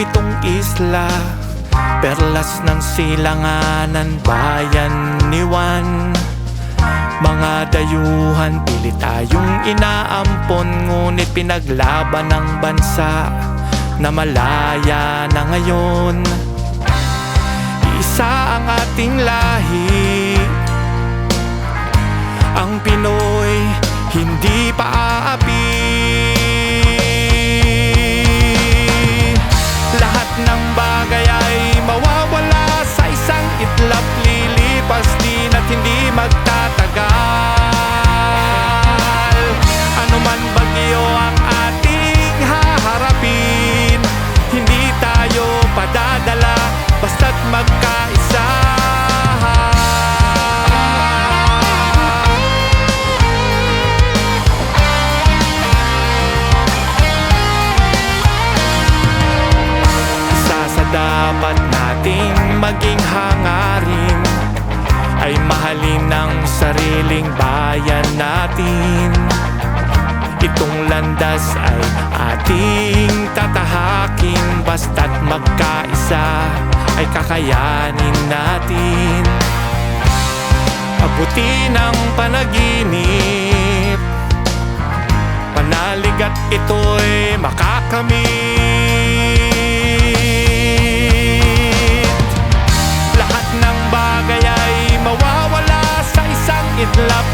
pitong isla, perlas ng silanganan, bayan ni Juan. Mga dayuhan, pilit tayong inaampon, ngunit pinaglaban ng bansa na malaya na ngayon. Isa ang ating lahi, ang Pinoy, hindi pa aapi. Lahat ng bagay ay mawawala sa isang itlap, lilipas din at hindi magtatagal. Ano man bagyo ang ating haharapin, hindi tayo padadala basta't magkaisa. Dapat nating maging hangarin ay mahalin ang sariling bayan natin. Itong landas ay ating tatahakin, basta't magkaisa ay kakayanin natin. Abutin ang panaginip, panalig at ito'y makakamit. Lahat ng bagay ay mawawala sa isang itlap,